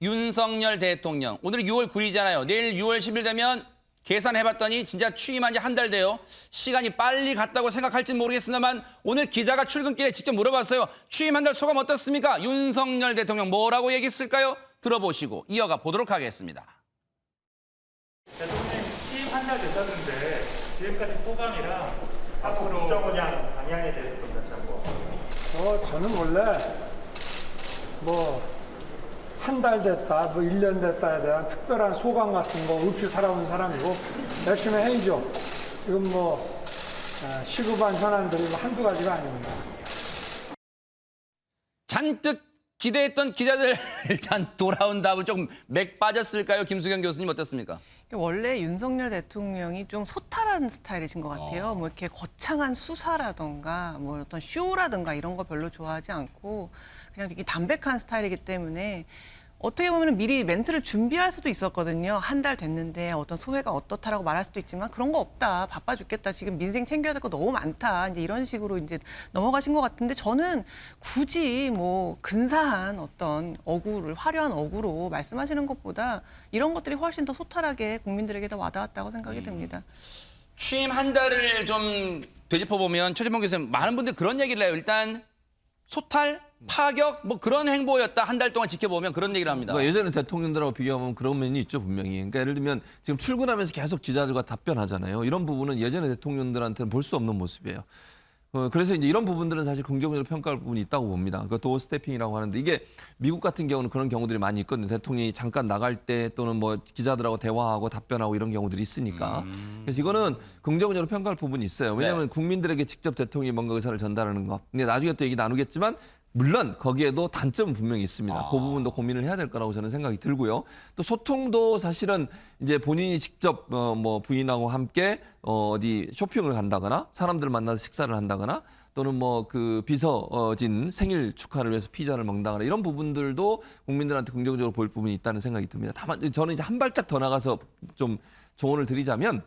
윤석열 대통령. 오늘 6월 9일이잖아요. 내일 6월 10일 되면 계산해봤더니 진짜 취임한 지 한 달 돼요. 시간이 빨리 갔다고 생각할지는 모르겠습니다만 오늘 기자가 출근길에 직접 물어봤어요. 취임 한 달 소감 어떻습니까? 윤석열 대통령 뭐라고 얘기했을까요? 들어보시고 이어가 보도록 하겠습니다. 대통령님 취임 한 달 됐다는데 지금까지 소감이랑 앞으로 국정원장 방향에 대해서 좀 다시 한번. 저는 원래 한 달 됐다, 1년 됐다에 대한 특별한 소감 같은 거 없이 살아온 사람이고 열심히 해야죠. 지금 시급한 현안들이 한두 가지가 아닙니다. 잔뜩 기대했던 기자들 일단 돌아온 답은 조금 맥 빠졌을까요? 김수경 교수님 어떻습니까? 원래 윤석열 대통령이 좀 소탈한 스타일이신 것 같아요. 이렇게 거창한 수사라던가 어떤 쇼라든가 이런 거 별로 좋아하지 않고 그냥 되게 담백한 스타일이기 때문에 어떻게 보면 미리 멘트를 준비할 수도 있었거든요. 한 달 됐는데 어떤 소회가 어떻다라고 말할 수도 있지만 그런 거 없다. 바빠 죽겠다. 지금 민생 챙겨야 될 거 너무 많다. 이제 이런 식으로 이제 넘어가신 것 같은데 저는 굳이 근사한 어떤 어구를 화려한 어구로 말씀하시는 것보다 이런 것들이 훨씬 더 소탈하게 국민들에게 더 와닿았다고 생각이 듭니다. 취임 한 달을 좀 되짚어보면 최재봉 교수님 많은 분들이 그런 얘기를 해요. 일단 소탈, 파격 그런 행보였다. 한 달 동안 지켜보면 그런 얘기를 합니다. 그러니까 예전에 대통령들하고 비교하면 그런 면이 있죠, 분명히. 그러니까 예를 들면 지금 출근하면서 계속 기자들과 답변하잖아요. 이런 부분은 예전의 대통령들한테는 볼 수 없는 모습이에요. 그래서 이제 이런 부분들은 사실 긍정적으로 평가할 부분이 있다고 봅니다. 그러니까 도어 스태핑이라고 하는데 이게 미국 같은 경우는 그런 경우들이 많이 있거든요. 대통령이 잠깐 나갈 때 또는 기자들하고 대화하고 답변하고 이런 경우들이 있으니까. 그래서 이거는 긍정적으로 평가할 부분이 있어요. 왜냐하면 국민들에게 직접 대통령이 뭔가 의사를 전달하는 거. 근데 나중에 또 얘기 나누겠지만 물론 거기에도 단점은 분명히 있습니다. 그 부분도 고민을 해야 될 거라고 저는 생각이 들고요. 또 소통도 사실은 이제 본인이 직접 부인하고 함께 어디 쇼핑을 간다거나 사람들 만나서 식사를 한다거나 또는 그 비서진 생일 축하를 위해서 피자를 먹는다거나 이런 부분들도 국민들한테 긍정적으로 보일 부분이 있다는 생각이 듭니다. 다만 저는 이제 한 발짝 더 나가서 좀 조언을 드리자면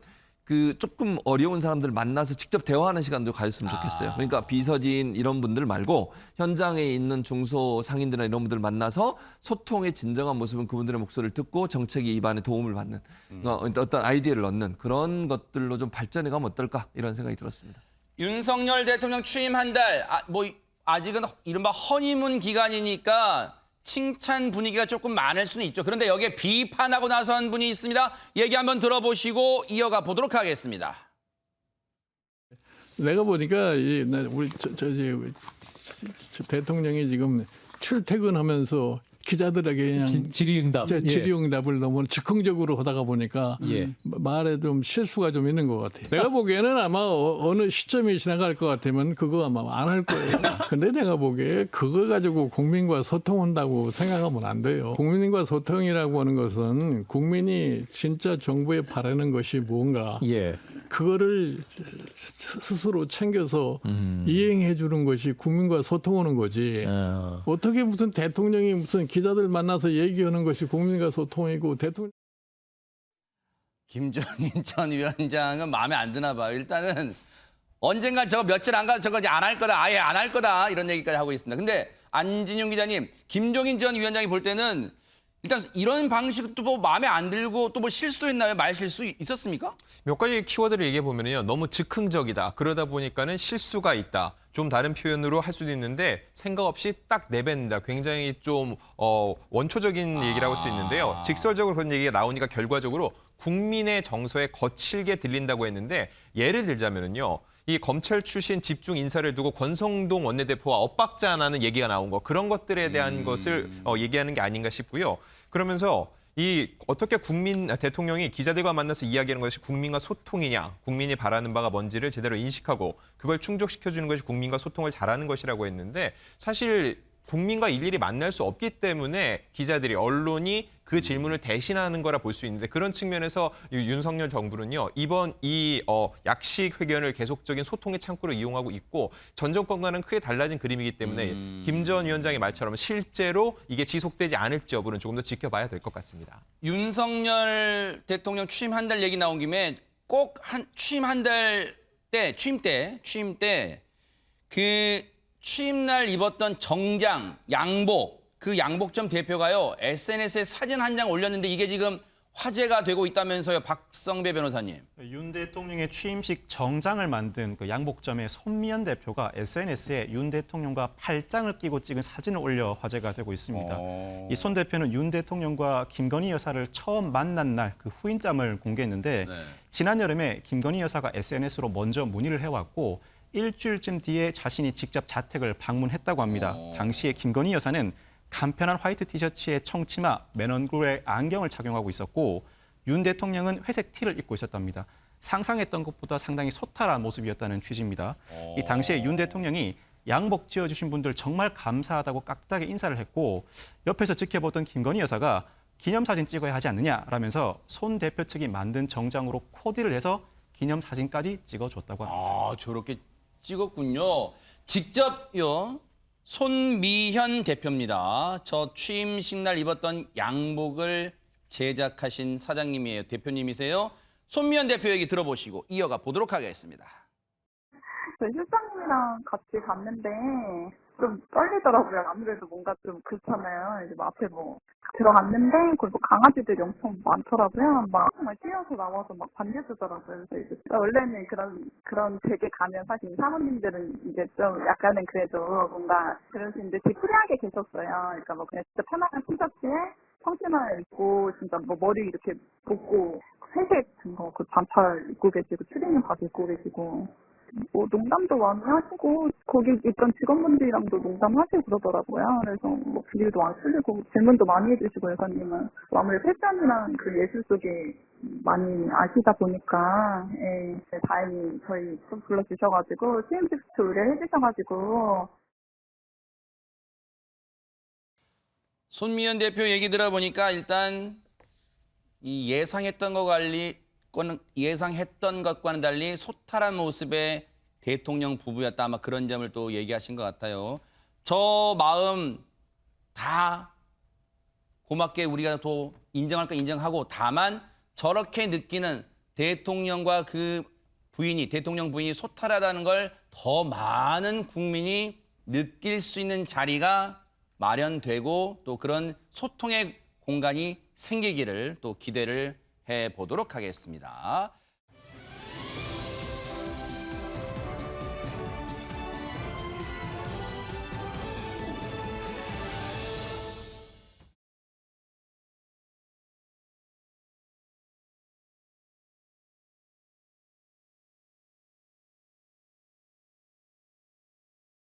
조금 어려운 사람들 만나서 직접 대화하는 시간도 가졌으면 좋겠어요. 그러니까 비서진 이런 분들 말고 현장에 있는 중소 상인들이나 이런 분들 만나서 소통의 진정한 모습은 그분들의 목소리를 듣고 정책 입안에 도움을 받는 어떤 아이디어를 얻는 그런 것들로 좀 발전해 가면 어떨까 이런 생각이 들었습니다. 윤석열 대통령 취임 한 달, 아직은 이른바 허니문 기간이니까 칭찬 분위기가 조금 많을 수는 있죠. 그런데 여기에 비판하고 나선 분이 있습니다. 얘기 한번 들어보시고 이어가 보도록 하겠습니다. 내가 보니까 우리 대통령이 지금 출퇴근하면서 기자들에게 그냥 질의응답을 너무 즉흥적으로 하다가 보니까 말에 좀 실수가 좀 있는 것 같아요. 내가 보기에는 아마 어느 시점이 지나갈 것 같으면 그거 아마 안 할 거예요. 근데 내가 보기에 그거 가지고 국민과 소통한다고 생각하면 안 돼요. 국민과 소통이라고 하는 것은 국민이 진짜 정부에 바라는 것이 뭔가 그거를 스스로 챙겨서 이행해 주는 것이 국민과 소통하는 거지. 어떻게 무슨 대통령이 무슨 기자들 만나서 얘기하는 것이 국민과 소통이고 대통령. 김종인 전 위원장은 마음에 안 드나 봐요. 일단은 언젠가 저거 며칠 안 가서 저거 안 할 거다. 아예 안 할 거다. 이런 얘기까지 하고 있습니다. 근데 안진용 기자님, 김종인 전 위원장이 볼 때는 일단 이런 방식도 마음에 안 들고 또 실수도 했나요? 말 실수 있었습니까? 몇 가지 키워드를 얘기해 보면요. 너무 즉흥적이다. 그러다 보니까는 실수가 있다. 좀 다른 표현으로 할 수도 있는데 생각 없이 딱 내뱉는다. 굉장히 좀 원초적인 얘기라고 할 수 있는데요. 직설적으로 그런 얘기가 나오니까 결과적으로 국민의 정서에 거칠게 들린다고 했는데 예를 들자면은요. 이 검찰 출신 집중 인사를 두고 권성동 원내대표와 엇박자나는 얘기가 나온 거 그런 것들에 대한 것을 얘기하는 게 아닌가 싶고요. 그러면서 어떻게 대통령이 기자들과 만나서 이야기하는 것이 국민과 소통이냐, 국민이 바라는 바가 뭔지를 제대로 인식하고 그걸 충족시켜주는 것이 국민과 소통을 잘하는 것이라고 했는데 사실 국민과 일일이 만날 수 없기 때문에 기자들이 언론이 그 질문을 대신하는 거라 볼 수 있는데 그런 측면에서 윤석열 정부는요 이번 약식 회견을 계속적인 소통의 창구로 이용하고 있고 전 정권과는 크게 달라진 그림이기 때문에 김 전 위원장의 말처럼 실제로 이게 지속되지 않을지 여부는 조금 더 지켜봐야 될 것 같습니다. 윤석열 대통령 취임 한 달 얘기 나온 김에 꼭 취임 한 달 때 취임 때 취임날 입었던 정장, 양복 그 양복점 대표가요 SNS에 사진 한 장 올렸는데 이게 지금 화제가 되고 있다면서요, 박성배 변호사님. 윤 대통령의 취임식 정장을 만든 그 양복점의 손미연 대표가 SNS에 윤 대통령과 팔짱을 끼고 찍은 사진을 올려 화제가 되고 있습니다. 이 손 대표는 윤 대통령과 김건희 여사를 처음 만난 날 그 후인담을 공개했는데 지난 여름에 김건희 여사가 SNS로 먼저 문의를 해왔고 일주일쯤 뒤에 자신이 직접 자택을 방문했다고 합니다. 당시에 김건희 여사는 간편한 화이트 티셔츠에 청치마, 맨 얼굴에 안경을 착용하고 있었고 윤 대통령은 회색 티를 입고 있었답니다. 상상했던 것보다 상당히 소탈한 모습이었다는 취지입니다. 이 당시에 윤 대통령이 양복 지어주신 분들 정말 감사하다고 깍듯하게 인사를 했고 옆에서 지켜보던 김건희 여사가 기념사진 찍어야 하지 않느냐라면서 손 대표 측이 만든 정장으로 코디를 해서 기념사진까지 찍어줬다고 합니다. 아, 저렇게 찍었군요. 직접요. 손미현 대표입니다. 저 취임식 날 입었던 양복을 제작하신 사장님이에요. 대표님이세요. 손미현 대표 얘기 들어보시고 이어가 보도록 하겠습니다. 저희 실장님이랑 같이 갔는데 좀 떨리더라고요. 아무래도 뭔가 좀 그렇잖아요. 이제 뭐 앞에 뭐 들어갔는데 거기 뭐 강아지들이 엄청 많더라고요. 막 정말 뛰어서 나와서 막 반겨주더라고요. 그래서 이제 원래는 그런 댁에 가면 사실 사모님들은 이제 좀 약간은 그래도 뭔가 그러시는데 되게 프리하게 계셨어요. 그러니까 뭐 그냥 진짜 편안한 티셔츠에 청치마 입고 진짜 뭐 머리 이렇게 볶고 회색 그 반팔 입고 계시고 추리닝 바지 입고 계시고. 뭐 농담도 많이 하시고 거기 있던 직원분들이랑도 농담하시고 그러더라고요. 그래서 뭐 분위기도 안 풀리고 질문도 많이 해주시고 여사님은 아무래도 패션이랑 그 예술 속에 많이 아시다 보니까 다행히 저희 좀 불러주셔가지고 취임식도 의뢰해주셔가지고. 손미연 대표 얘기 들어보니까 일단 이 예상했던 것과는 달리 소탈한 모습의 대통령 부부였다. 아마 그런 점을 또 얘기하신 것 같아요. 저 마음 다 고맙게 우리가 또 인정할 거 인정하고 다만 저렇게 느끼는 대통령과 그 부인이 대통령 부인이 소탈하다는 걸 더 많은 국민이 느낄 수 있는 자리가 마련되고 또 그런 소통의 공간이 생기기를 또 기대를 해보도록 하겠습니다.